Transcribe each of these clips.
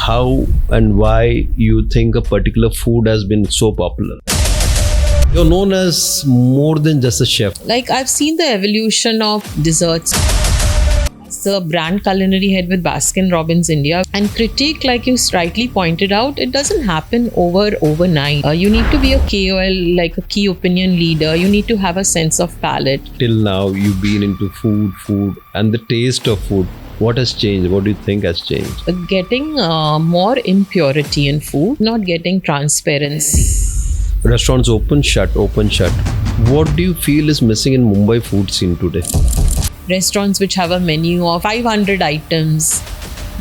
how and why you think a particular food has been so popular. You're known as more than just a chef. Like, I've seen the evolution of desserts. As the brand culinary head with Baskin Robbins India, and critique, like you rightly pointed out, it doesn't happen overnight. You need to be a KOL, like a key opinion leader. You need to have a sense of palate. Till now, you've been into food, and the taste of food. What has changed? What do you think has changed? Getting more impurity in food, not getting transparency. Restaurants open, shut. What do you feel is missing in Mumbai food scene today? Restaurants which have a menu of 500 items,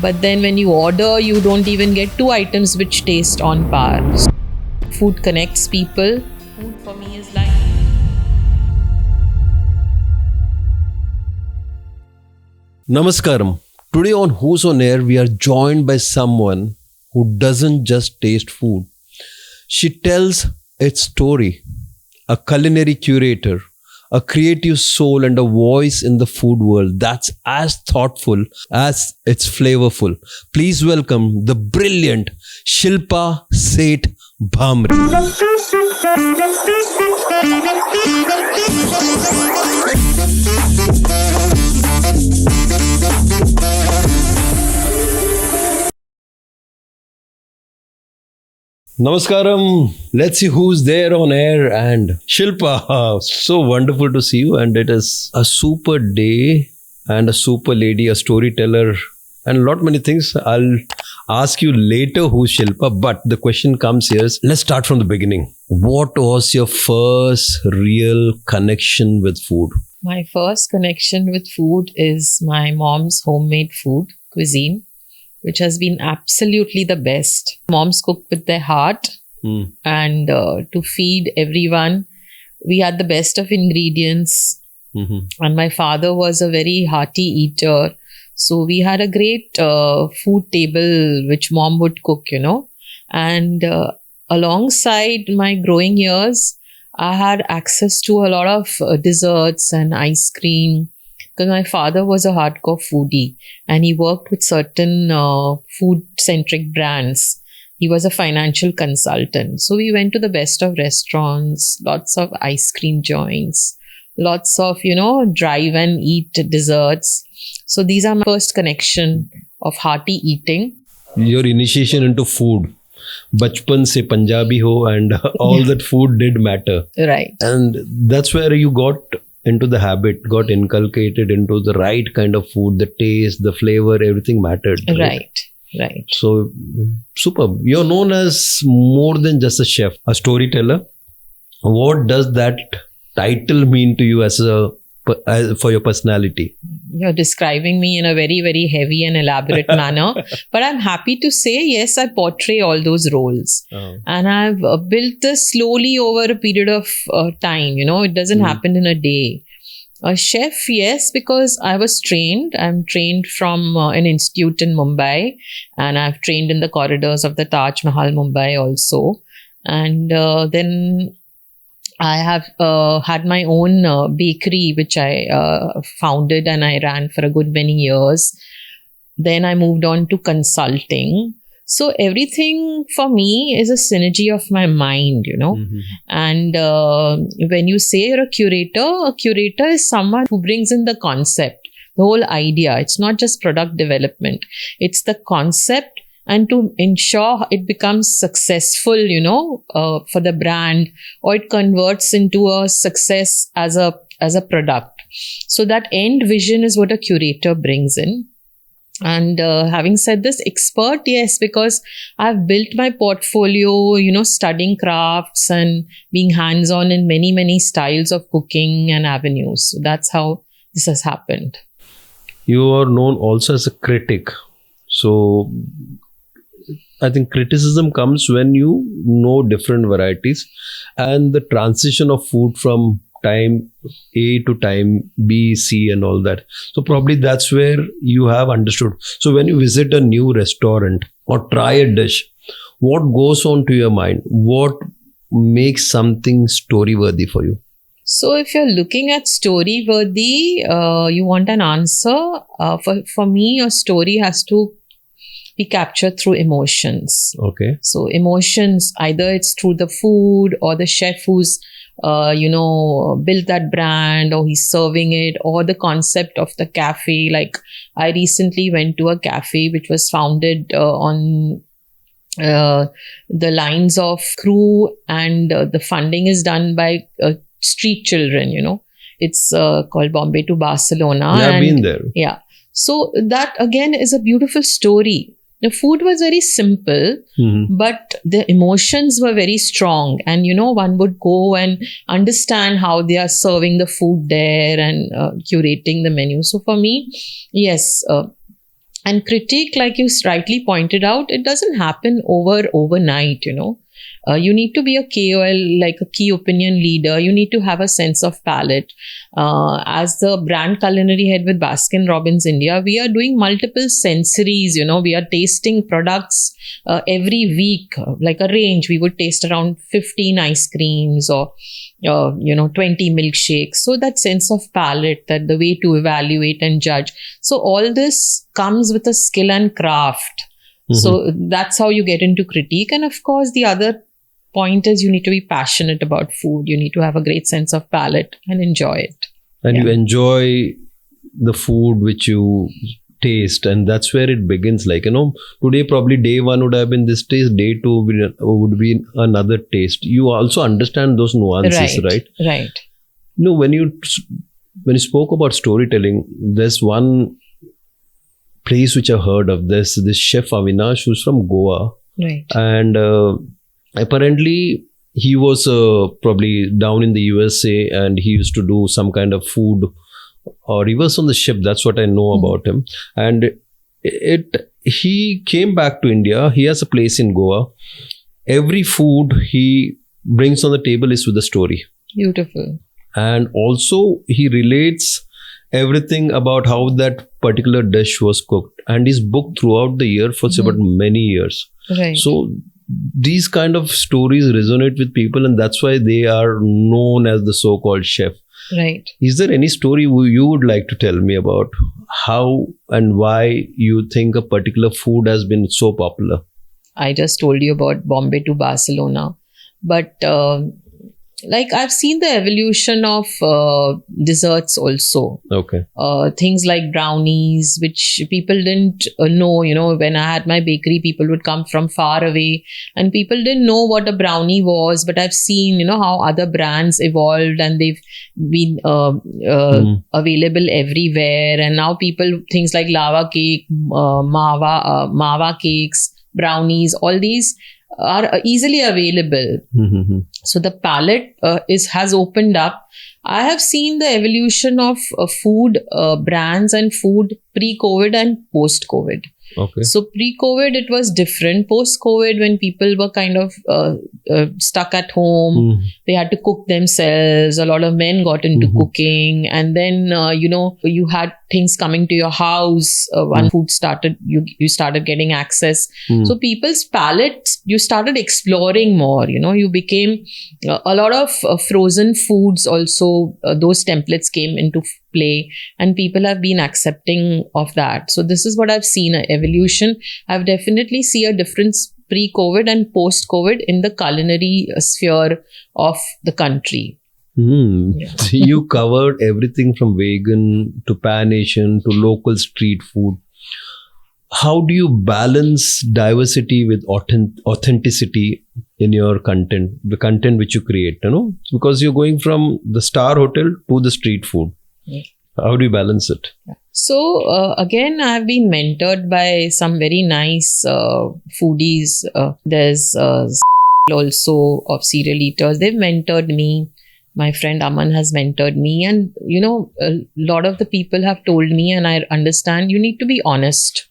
but then when you order, you don't even get 2 items which taste on par. Food connects people. Food for me is life. Namaskaram. Today on Who's on Air, we are joined by someone who doesn't just taste food. She tells its story. A culinary curator, a creative soul and a voice in the food world that's as thoughtful as it's flavorful. Please welcome the brilliant Shilpa Seth Bhamre. Namaskaram. Let's see who's there on air. And Shilpa, so wonderful to see you. And it is a super day and a super lady, a storyteller, and a lot many things. I'll ask you later who's Shilpa. But the question comes here is, let's start from the beginning. What was your first real connection with food? My first connection with food is my mom's homemade food cuisine, which has been absolutely the best. Moms cook with their heart and to feed everyone. We had the best of ingredients. And my father was a very hearty eater. So we had a great food table which mom would cook, And alongside my growing years, I had access to a lot of desserts and ice cream. Because my father was a hardcore foodie and he worked with certain food-centric brands. He was a financial consultant. So we went to the best of restaurants, lots of ice cream joints, lots of, drive and eat desserts. So these are my first connection of hearty eating. Your initiation into food. Bachpan se Punjabi ho and all that food did matter. Right. And that's where you got into the habit, got inculcated into the right kind of food, the taste, the flavor, everything mattered. Right. So, superb. You're known as more than just a chef, a storyteller. What does that title mean to you for your personality? You're describing me in a very, very heavy and elaborate manner. But I'm happy to say, yes, I portray all those roles. Oh. And I've built this slowly over a period of time. It doesn't happen in a day. A chef, yes, because I was trained. I'm trained from an institute in Mumbai. And I've trained in the corridors of the Taj Mahal, Mumbai also. And then I have had my own bakery, which I founded and I ran for a good many years. Then I moved on to consulting. So everything for me is a synergy of my mind, And when you say you're a curator is someone who brings in the concept, the whole idea. It's not just product development. It's the concept. And to ensure it becomes successful, for the brand, or it converts into a success as a product. So that end vision is what a curator brings in. And having said this, expert, yes, because I've built my portfolio, studying crafts and being hands-on in many, many styles of cooking and avenues. So that's how this has happened. You are known also as a critic. So I think criticism comes when you know different varieties and the transition of food from time A to time B, C and all that. So probably that's where you have understood. So when you visit a new restaurant or try a dish, what goes on to your mind? What makes something story-worthy for you? So if you're looking at story-worthy, you want an answer. For me, your story has to we capture through emotions. Okay. So emotions, either it's through the food or the chef who's built that brand, or he's serving it, or the concept of the cafe. Like I recently went to a cafe which was founded on the lines of crew, and the funding is done by street children. It's called Bombay to Barcelona. I've been there. Yeah. So that again is a beautiful story. The food was very simple, but the emotions were very strong. And, one would go and understand how they are serving the food there and curating the menu. So for me, yes. And critique, like you rightly pointed out, it doesn't happen overnight, You need to be a KOL, like a key opinion leader. You need to have a sense of palate. As the brand culinary head with Baskin Robbins India, we are doing multiple sensories. We are tasting products every week, like a range. We would taste around 15 ice creams or 20 milkshakes. So that sense of palate, that the way to evaluate and judge. So all this comes with a skill and craft. So that's how you get into critique. And of course, the other point is you need to be passionate about food. You need to have a great sense of palate and enjoy it. And you enjoy the food which you taste, and that's where it begins. Like, today probably day one would have been this taste, day two would be another taste. You also understand those nuances, right? Right. When you spoke about storytelling, there's one place which I've heard of. This chef Avinash, who's from Goa. Right. And apparently he was probably down in the USA, and he used to do some kind of food, or he was on the ship. That's what I know about him. And he came back to India. He has a place in Goa. Every food he brings on the table is with a story. Beautiful. And also he relates everything about how that particular dish was cooked, and is booked throughout the year for about many years. Right. So these kind of stories resonate with people, and that's why they are known as the so-called chef. Right. Is there any story you would like to tell me about how and why you think a particular food has been so popular? I just told you about Bombay to Barcelona, but I've seen the evolution of desserts also. Okay. Things like brownies, which people didn't know. When I had my bakery, people would come from far away and people didn't know what a brownie was. But I've seen, how other brands evolved and they've been available everywhere. And now things like lava cake, mava cakes, brownies, all these are easily available. So the palette has opened up. I have seen the evolution of food brands and food pre-COVID and post-COVID. Okay. So pre-COVID, it was different. Post-COVID, when people were kind of stuck at home, they had to cook themselves. A lot of men got into cooking. And then, you had things coming to your house. One food started, you started getting access. So people's palates, you started exploring more. You became a lot of frozen foods also. Those templates came into play, and people have been accepting of that. So this is what I've seen, an evolution. I've definitely see a difference pre-COVID and post-COVID in the culinary sphere of the country. Yeah. So you covered everything from vegan to pan-Asian to local street food. How do you balance diversity with authenticity in your content, the content which you create, because you're going from the star hotel to the street food. How do you balance it? So again, I've been mentored by some very nice foodies. There's also of Serial Eaters. They've mentored me. My friend Aman has mentored me. And, a lot of the people have told me, and I understand, you need to be honest.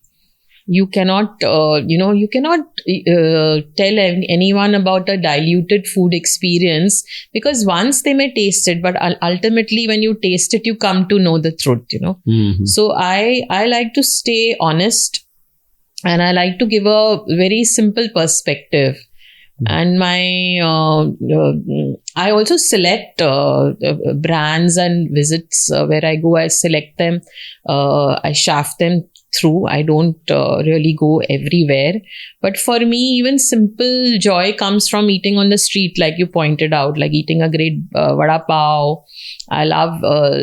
You cannot, tell anyone about a diluted food experience, because once they may taste it, but ultimately when you taste it, you come to know the truth, So I like to stay honest, and I like to give a very simple perspective. And I also select brands and visits where I go. I select them, I shaft them through. I don't really go everywhere. But for me, even simple joy comes from eating on the street, like you pointed out, like eating a great vada pav. I love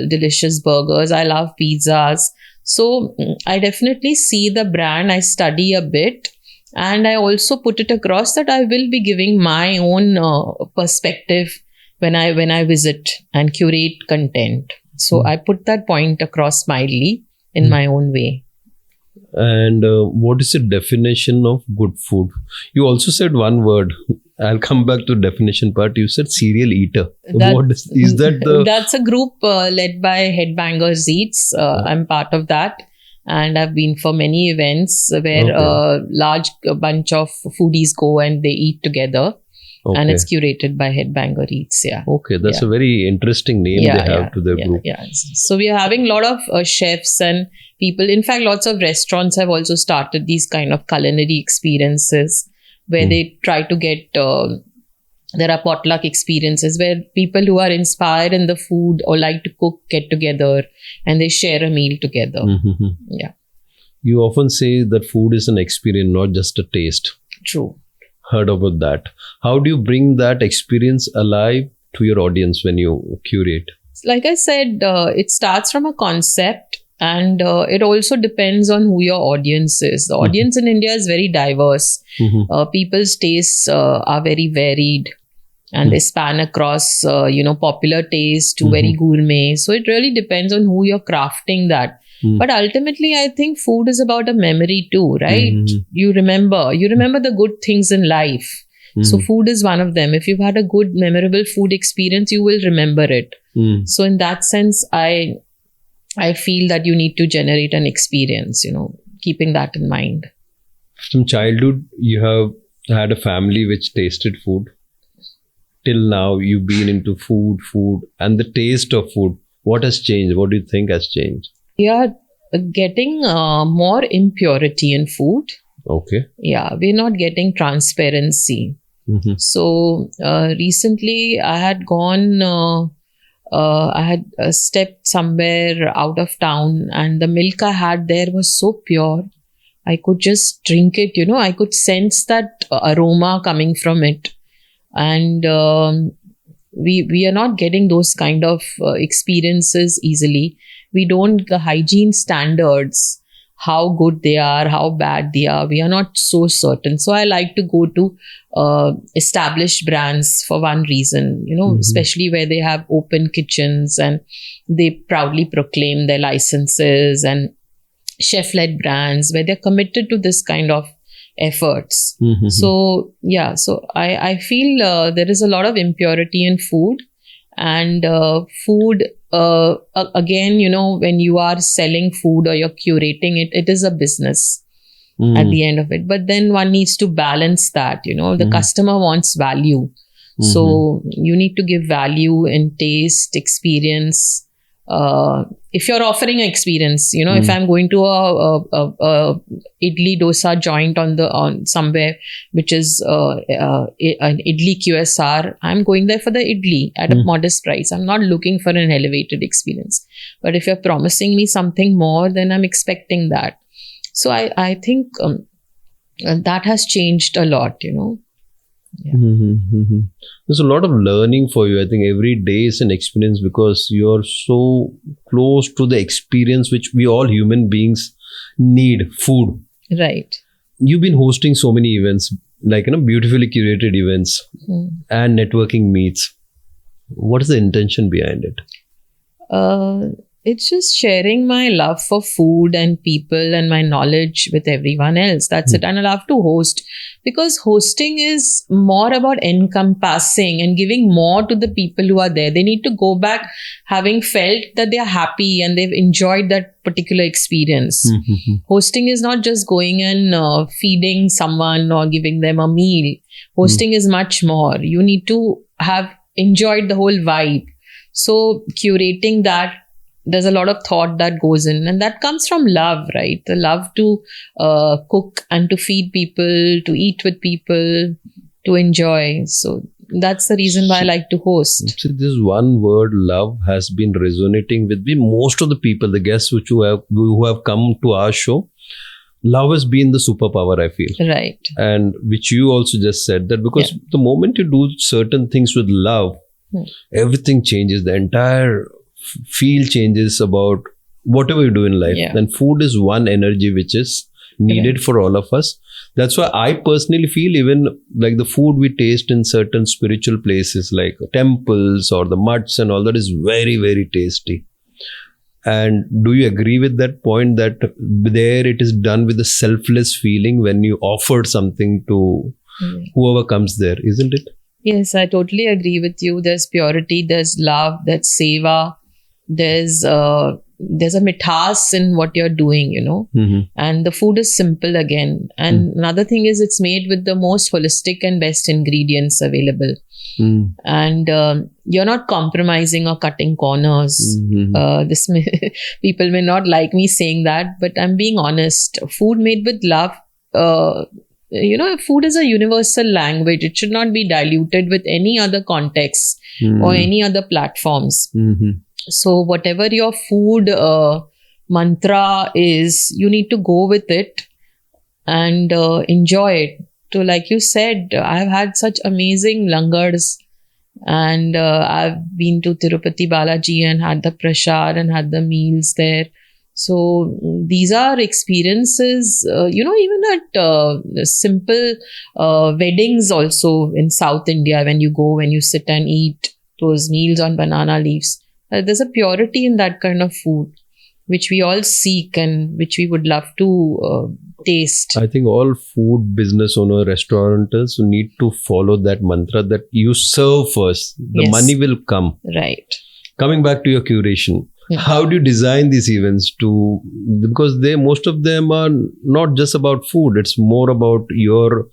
delicious burgers. I love pizzas. So I definitely see the brand. I study a bit. And I also put it across that I will be giving my own perspective when I visit and curate content. So I put that point across mildly in my own way. And what is the definition of good food? You also said one word. I'll come back to definition part. You said serial eater. What is that? That's a group led by Headbangers Eats. I'm part of that. And I've been for many events where a large bunch of foodies go and they eat together. Okay. And it's curated by Headbanger Eats. Yeah. Okay, that's a very interesting name they have to their group. Yeah. So we are having a lot of chefs and people. In fact, lots of restaurants have also started these kind of culinary experiences where they try to get. There are potluck experiences where people who are inspired in the food or like to cook get together and they share a meal together. Mm-hmm. Yeah. You often say that food is an experience, not just a taste. True. Heard about that. How do you bring that experience alive to your audience when you curate? Like I said, it starts from a concept and it also depends on who your audience is. The audience in India is very diverse. People's tastes are very varied and they span across, popular taste to very gourmet. So it really depends on who you're crafting that. But ultimately, I think food is about a memory too, right? You remember the good things in life. So food is one of them. If you've had a good, memorable food experience, you will remember it. So in that sense, I feel that you need to generate an experience, keeping that in mind. From childhood, you have had a family which tasted food. Till now, you've been into food and the taste of food. What has changed? What do you think has changed? We are getting more impurity in food. Okay. Yeah, we're not getting transparency. So recently I had gone, I had stepped somewhere out of town and the milk I had there was so pure. I could just drink it, I could sense that aroma coming from it. And we are not getting those kind of experiences easily. We don't, the hygiene standards, how good they are, how bad they are, we are not so certain. So I like to go to established brands for one reason, especially where they have open kitchens and they proudly proclaim their licenses, and chef-led brands where they're committed to this kind of efforts. So I feel there is a lot of impurity in food, and food again, when you are selling food or you're curating it, it is a business at the end of it. But then one needs to balance that, the customer wants value. So you need to give value in taste, experience. If you're offering an experience, if I'm going to a idli dosa joint on somewhere which is an idli QSR, I'm going there for the idli at a modest price. I'm not looking for an elevated experience. But if you're promising me something more, then I'm expecting that. So I think that has changed a lot, Yeah. There's a lot of learning for you. I think every day is an experience because you're so close to the experience which we all human beings need, food. Right. You've been hosting so many events, like beautifully curated events and networking meets. What is the intention behind it? It's just sharing my love for food and people and my knowledge with everyone else. That's it. And I love to host because hosting is more about encompassing and giving more to the people who are there. They need to go back having felt that they are happy and they've enjoyed that particular experience. Hosting is not just going and feeding someone or giving them a meal. Hosting is much more. You need to have enjoyed the whole vibe. So curating that, there's a lot of thought that goes in, and that comes from love, right? The love to cook and to feed people, to eat with people, to enjoy. So that's the reason why I like to host. See, this one word, love, has been resonating with me. Most of the people, the guests who have come to our show, love has been the superpower, I feel. Right. And which you also just said, that because the moment you do certain things with love, everything changes. The entire feel changes about whatever you do in life. Yeah. And food is one energy which is needed for all of us. That's why I personally feel even like the food we taste in certain spiritual places like temples or the mutts and all that is very, very tasty. And do you agree with that point that there it is done with a selfless feeling when you offer something to whoever comes there, isn't it? Yes, I totally agree with you. There's purity, there's love, there's seva, there's a mithas in what you're doing, and the food is simple again. And another thing is it's made with the most holistic and best ingredients available. And you're not compromising or cutting corners. People may not like me saying that, but I'm being honest. Food made with love, food is a universal language. It should not be diluted with any other context or any other platforms. So whatever your food mantra is, you need to go with it and enjoy it. So like you said, I've had such amazing langars, and I've been to Tirupati Balaji and had the prasad and had the meals there. So these are experiences, even at simple weddings also in South India, when you sit and eat those meals on banana leaves. There's a purity in that kind of food, which we all seek and which we would love to taste. I think all food business owner, restaurateurs need to follow that mantra that you serve first. The money will come. Right. Coming back to your curation, how do you design these events because most of them are not just about food, it's more about your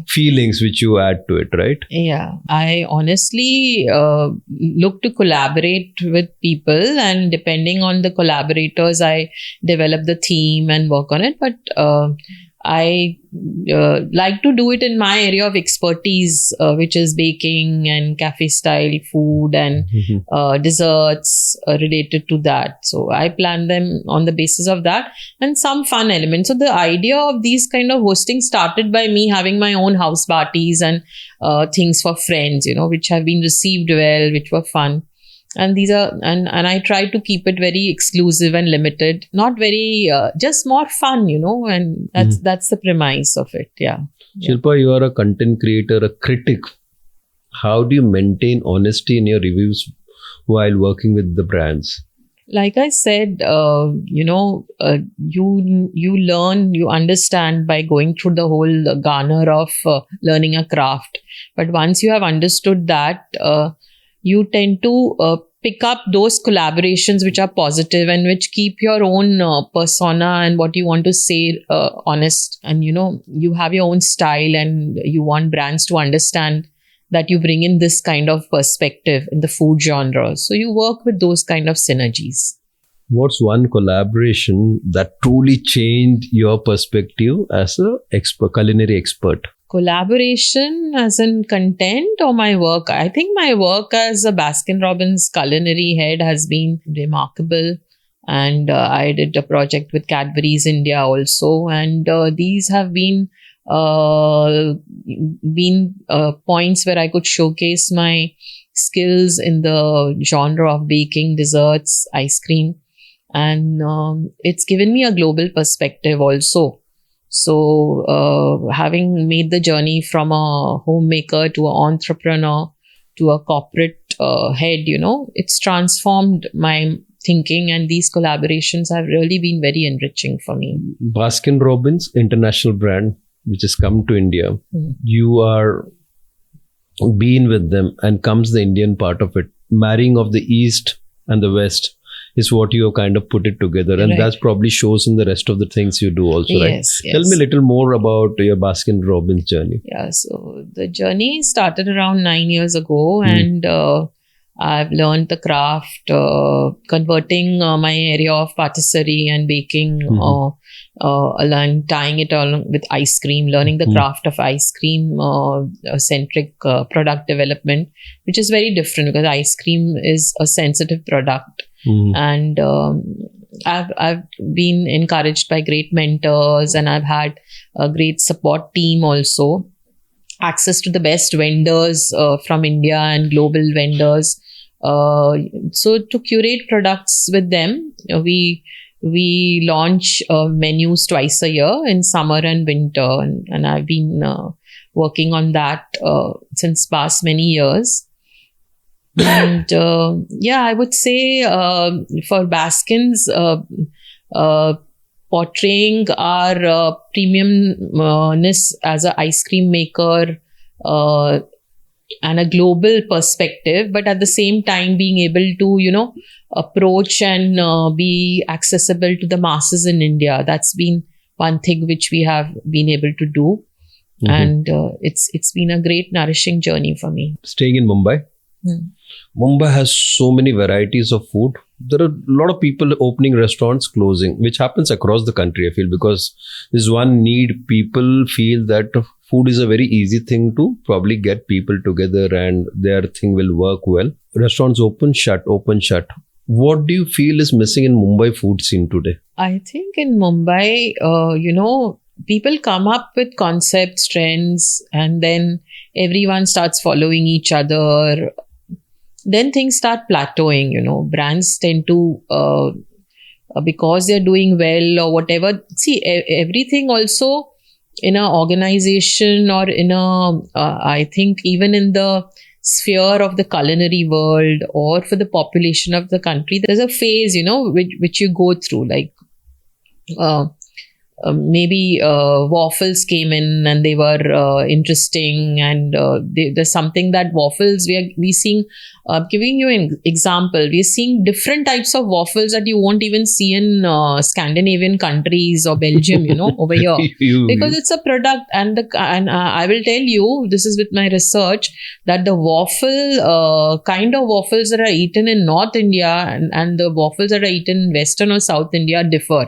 feelings which you add to it, right? Yeah, I honestly look to collaborate with people, and depending on the collaborators, I develop the theme and work on it. But I like to do it in my area of expertise, which is baking and cafe style food and desserts related to that. So I plan them on the basis of that and some fun elements. So the idea of these kind of hosting started by me having my own house parties and things for friends, which have been received well, which were fun. And these are, and I try to keep it very exclusive and limited, not very, just more fun, and that's the premise of it. Yeah. Shilpa, you are a content creator, a critic. How do you maintain honesty in your reviews while working with the brands? Like I said, you learn, you understand by going through the whole garner of learning a craft. But once you have understood that, you tend to pick up those collaborations which are positive and which keep your own persona and what you want to say honest. And, you have your own style and you want brands to understand that you bring in this kind of perspective in the food genre. So you work with those kind of synergies. What's one collaboration that truly changed your perspective as a culinary expert? Collaboration as in content or my work? I think my work as a Baskin-Robbins culinary head has been remarkable. And I did a project with Cadbury's India also. And these have been points where I could showcase my skills in the genre of baking, desserts, ice cream. And it's given me a global perspective also. So having made the journey from a homemaker to an entrepreneur to a corporate head, it's transformed my thinking, and these collaborations have really been very enriching for me. Baskin-Robbins, international brand, which has come to India. You are been with them, and comes the Indian part of it. Marrying of the East and the West is what you have kind of put it together, and that probably shows in the rest of the things you do also, right? Yes. Tell me a little more about your Baskin-Robbins journey. Yeah, so the journey started around 9 years ago, and I've learned the craft, converting my area of patisserie and baking, tying it all with ice cream, learning the craft of ice cream centric product development, which is very different because ice cream is a sensitive product. And I've been encouraged by great mentors, and I've had a great support team also. Access to the best vendors from India and global vendors. So to curate products with them, we launch menus twice a year in summer and winter, and I've been working on that since past many years. And I would say for Baskins, portraying our premiumness as an ice cream maker and a global perspective, but at the same time being able to, approach and be accessible to the masses in India. That's been one thing which we have been able to do. Mhm. And it's been a great nourishing journey for me. Staying in Mumbai, Mumbai has so many varieties of food. There are a lot of people opening restaurants, closing, which happens across the country, I feel, because there's one need. People feel that food is a very easy thing to probably get people together and their thing will work well. Restaurants open, shut, open, shut. What do you feel is missing in Mumbai food scene today? I think in Mumbai, people come up with concepts, trends, and then everyone starts following each other. Then things start plateauing. Brands tend to, because they're doing well or whatever. See, everything also in an organization or in I think even in the sphere of the culinary world or for the population of the country, there's a phase, which you go through. Like maybe waffles came in and they were interesting, and there's something that waffles we seeing. Giving you an example, we're seeing different types of waffles that you won't even see in Scandinavian countries or Belgium, over here. Because it's a product, and I will tell you, this is with my research, that the waffle kind of waffles that are eaten in North India and the waffles that are eaten in Western or South India differ.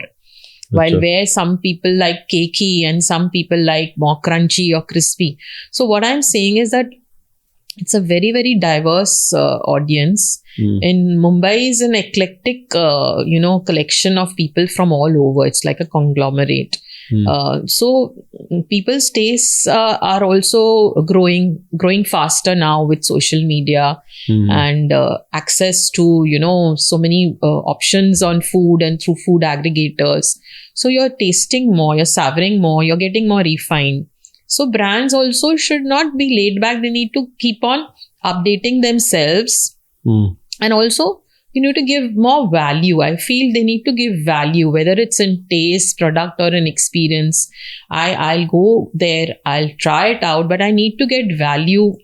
While where some people like cakey and some people like more crunchy or crispy. So what I'm saying is that it's a very, very diverse audience. In Mumbai is an eclectic, collection of people from all over. It's like a conglomerate. So people's tastes are also growing faster now with social media and access to, so many options on food and through food aggregators. So you're tasting more, you're savoring more, you're getting more refined. So brands also should not be laid back. They need to keep on updating themselves. And also, you need to give more value. I feel they need to give value, whether it's in taste, product, or an experience. I'll go there, I'll try it out, but I need to get value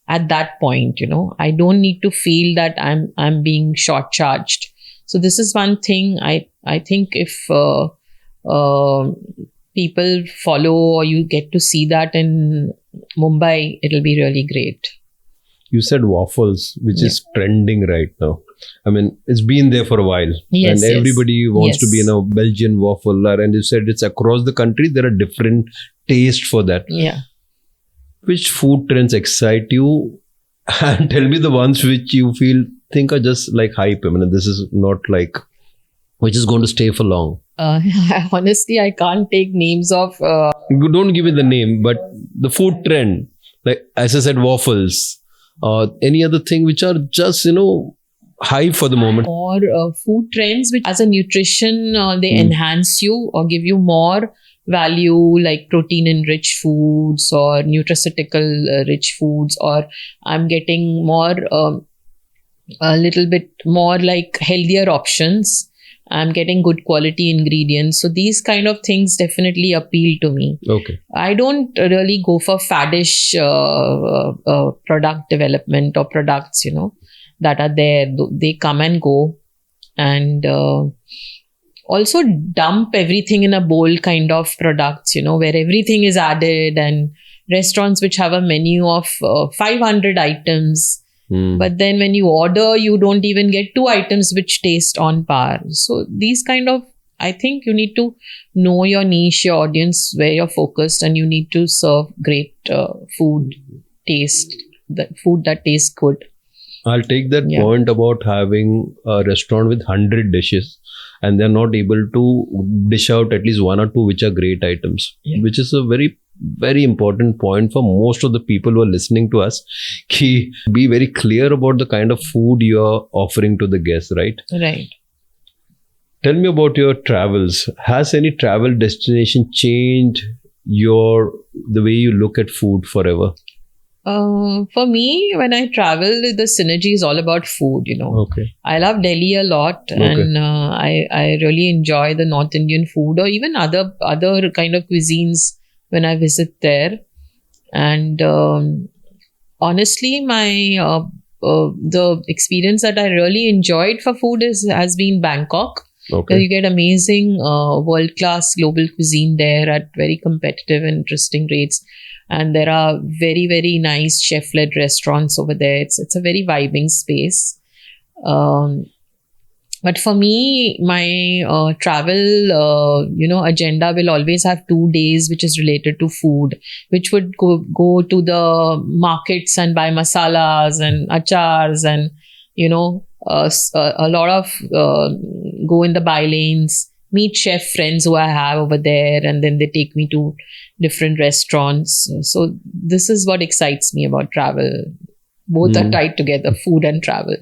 at that point. I don't need to feel that I'm being short charged. So this is one thing I think if people follow or you get to see that in Mumbai, it'll be really great. You said waffles, which is trending right now. I mean, it's been there for a while. Yes, and everybody wants to be in a Belgian waffle. And you said it's across the country. There are different tastes for that. Yeah. Which food trends excite you? And tell me the ones which you think are just like hype. I mean, this is not like, which is going to stay for long. Honestly, I can't take names of... You don't give me the name, but the food trend, like as I said, waffles, any other thing which are just, hype for the moment. Or food trends which as a nutrition, they enhance you or give you more value, like protein-enriched foods or nutraceutical-rich foods, or I'm getting more, a little bit more like healthier options. I'm getting good quality ingredients. So these kind of things definitely appeal to me. Okay. I don't really go for faddish product development or products, that are there. They come and go. And also dump everything in a bowl kind of products, where everything is added, and restaurants which have a menu of 500 items. But then when you order, you don't even get 2 items which taste on par. So these kind of, I think you need to know your niche, your audience, where you're focused, and you need to serve great food that tastes good. I'll take that Yeah. point about having a restaurant with 100 dishes and they're not able to dish out at least one or two which are great items, Yeah. which is a very, very important point for most of the people who are listening to us. Ki be very clear about the kind of food you're offering to the guests, right? Right. Tell me about your travels. Has any travel destination changed the way you look at food forever? For me, when I travel, the synergy is all about food, Okay. I love Delhi a lot, Okay. and I really enjoy the North Indian food or even other kind of cuisines when I visit there. And honestly, my the experience that I really enjoyed for food has been Bangkok. Okay. You get amazing world class global cuisine there at very competitive and interesting rates. And there are very, very nice chef led restaurants over there. It's a very vibing space. But for me, my travel, agenda will always have 2 days, which is related to food, which would go to the markets and buy masalas and achars and, a lot of go in the by lanes, meet chef friends who I have over there, and then they take me to different restaurants. So this is what excites me about travel. Both are tied together, food and travel.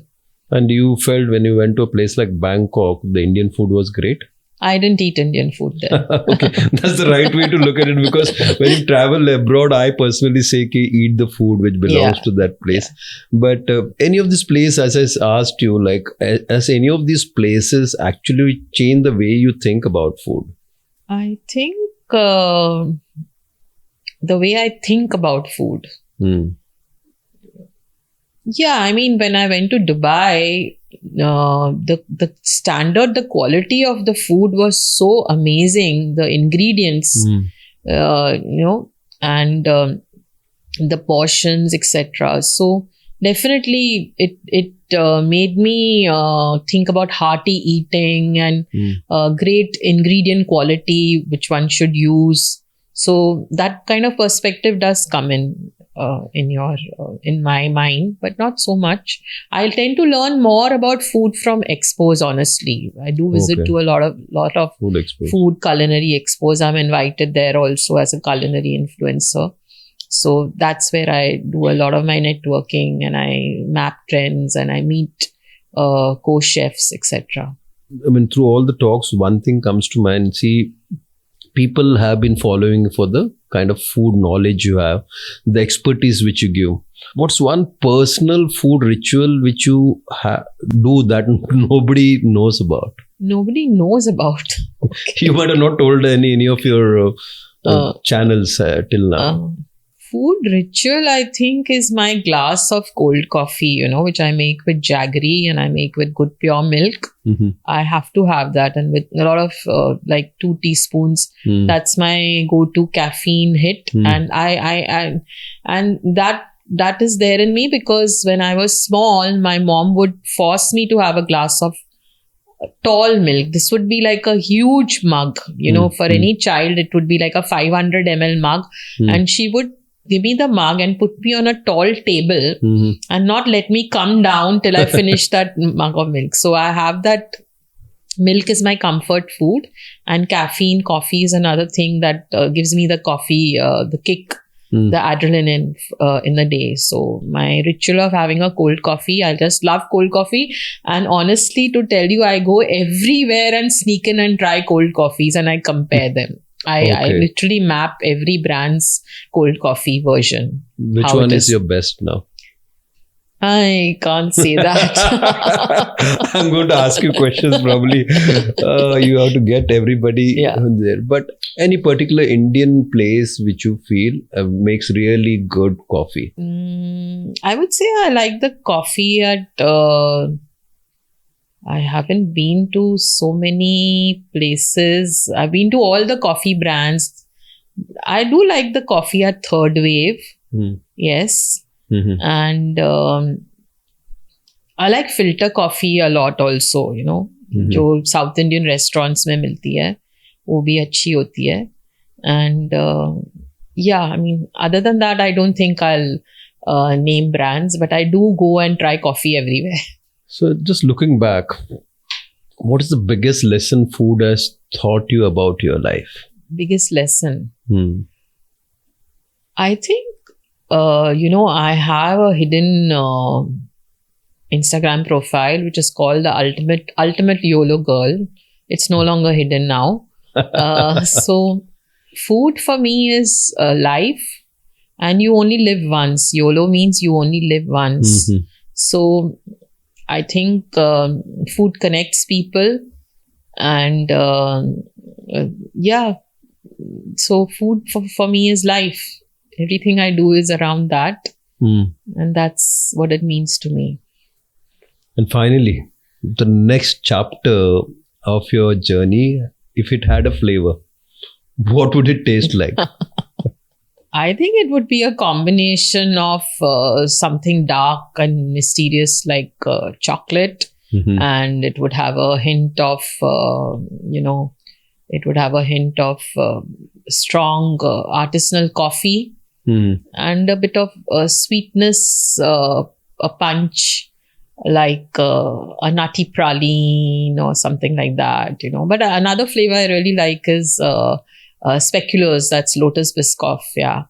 And you felt when you went to a place like Bangkok, the Indian food was great? I didn't eat Indian food there. Okay, that's the right way to look at it, because when you travel abroad, I personally say ki eat the food which belongs to that place. But any of these places, as I asked you, like has any of these places actually changed the way you think about food? I think the way I think about food. Yeah, I mean, when I went to Dubai, the standard, the quality of the food was so amazing. The ingredients, and the portions, etc. So definitely, it made me think about hearty eating and great ingredient quality, which one should use. So that kind of perspective does come in my mind, but not so much. I tend to learn more about food from expos. Honestly, I do visit to a lot of food expos, food culinary expos. I'm invited there also as a culinary influencer. So that's where I do a lot of my networking, and I map trends, and I meet co-chefs, etc. I mean, through all the talks, one thing comes to mind. See, people have been following for the kind of food knowledge you have, the expertise which you give. What's one personal food ritual which you do that nobody knows about? Nobody knows about. Okay. You might have not told any of your channels till now. Food ritual, I think, is my glass of cold coffee, which I make with jaggery and I make with good pure milk. Mm-hmm. I have to have that, and with a lot of 2 teaspoons. That's my go-to caffeine hit, and and that is there in me because when I was small, my mom would force me to have a glass of tall milk. This would be like a huge mug, for any child. It would be like a 500 ml mug, and she would give me the mug and put me on a tall table and not let me come down till I finish that mug of milk. So I have that. Milk is my comfort food, and coffee is another thing that gives me the coffee, the kick, the adrenaline in the day. So my ritual of having a cold coffee, I just love cold coffee. And honestly, to tell you, I go everywhere and sneak in and try cold coffees and I compare them. I literally map every brand's cold coffee version. Which one is your best now? I can't say that. I'm going to ask you questions probably. You have to get everybody there. But any particular Indian place which you feel makes really good coffee? I would say I like the coffee at... I haven't been to so many places. I've been to all the coffee brands. I do like the coffee at Third Wave. Yes. Mm-hmm. And I like filter coffee a lot also, जो South Indian restaurants में मिलती है, वो भी अच्छी होती है. And I mean, other than that, I don't think I'll name brands, but I do go and try coffee everywhere. So just looking back, what is the biggest lesson food has taught you about your life? Biggest lesson. Hmm. I think, I have a hidden Instagram profile which is called the Ultimate YOLO Girl. It's no longer hidden now. So, food for me is life, and you only live once. YOLO means you only live once. Mhm. So, I think food connects people, and yeah. So, food for me is life. Everything I do is around that. Hmm. And that's what it means to me. And finally, the next chapter of your journey, if it had a flavor, what would it taste like? I think it would be a combination of something dark and mysterious like chocolate, Mhm. and it would have a hint of, strong artisanal coffee, Hmm. and a bit of sweetness, a punch, like a nutty praline or something like that, But another flavor I really like is speculoos, that's Lotus Biscoff, yeah.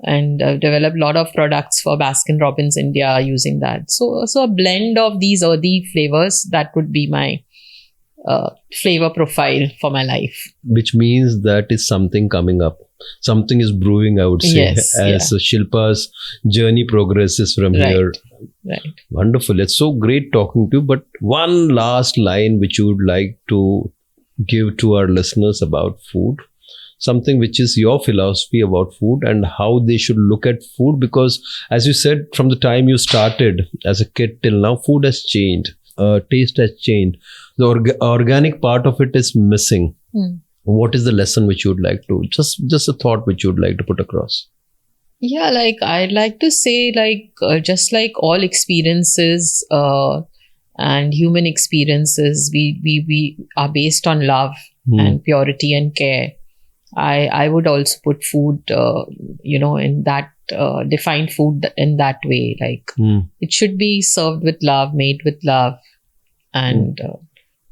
And I've developed a lot of products for Baskin Robbins India using that. So a blend of these earthy flavors, that would be my flavor profile for my life. Which means that is something coming up. Something is brewing, I would say, Yes, as Shilpa's journey progresses from Right. here. Right. Wonderful. It's so great talking to you. But one last line which you would like to give to our listeners about food, something which is your philosophy about food and how they should look at food. Because as you said, from the time you started as a kid till now, food has changed. Taste has changed. The organic part of it is missing. Hmm. What is the lesson which you would like to, just a thought which you would like to put across? Yeah, like I'd like to say, just like all experiences and human experiences, we are based on love and purity and care. I would also put food, in that, define food in that way. Like it should be served with love, made with love, and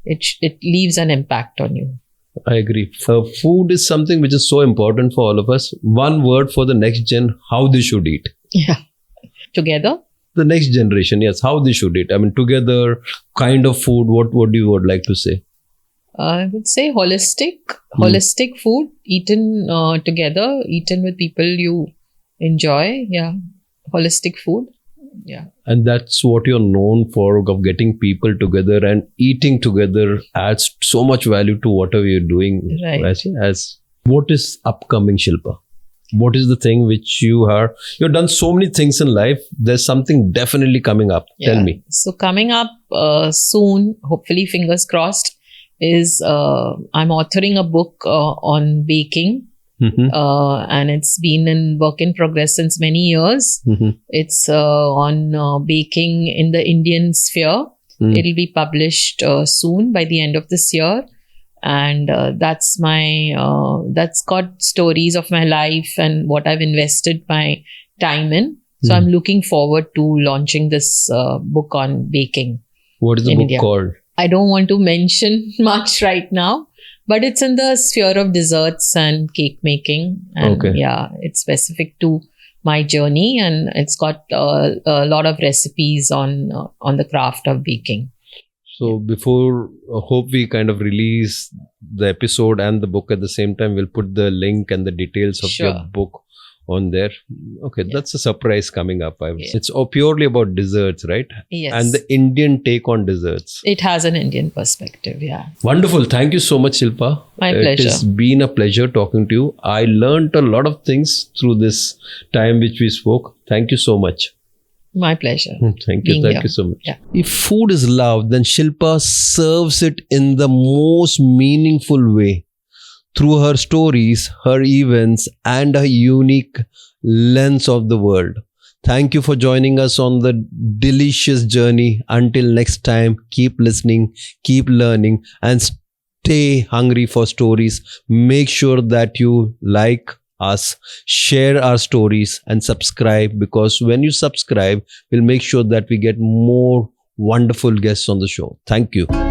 it leaves an impact on you. I agree. Food is something which is so important for all of us. One word for the next gen, how they should eat. Yeah. Together? The next generation, yes, how they should eat. I mean, together, kind of food, what you would like to say? I would say holistic food, eaten together, eaten with people you enjoy. Yeah. Holistic food. Yeah. And that's what you're known for, of getting people together and eating together adds so much value to whatever you're doing. Right. As what is upcoming, Shilpa? What is the thing which you've done so many things in life. There's something definitely coming up. Yeah. Tell me. So coming up soon, hopefully fingers crossed, is I'm authoring a book on baking. Mhm. And it's been in work in progress since many years. Mhm. It's on baking in the Indian sphere. It'll be published soon by the end of this year. And that's got stories of my life and what I've invested my time in. So I'm looking forward to launching this book on baking. What is the in book India. called? I don't want to mention much right now, but it's in the sphere of desserts and cake making. And Okay. yeah, it's specific to my journey, and it's got a lot of recipes on the craft of baking. So before, hope we kind of release the episode and the book at the same time. We'll put the link and the details of your Sure. book on there. Okay, Yeah. that's a surprise coming up. Yeah. It's purely about desserts, right? Yes. And the Indian take on desserts. It has an Indian perspective, yeah. Wonderful. Thank you so much, Shilpa. My It pleasure. has been a pleasure talking to you. I learned a lot of things through this time which we spoke. Thank you so much. My pleasure. Thank you. Being Thank here. you so much. Yeah. If food is love, then Shilpa serves it in the most meaningful way through her stories, her events, and her unique lens of the world. Thank you for joining us on the delicious journey. Until next time, keep listening, keep learning, and stay hungry for stories. Make sure that you like us, share our stories, and subscribe, because when you subscribe, we'll make sure that we get more wonderful guests on the show. Thank you.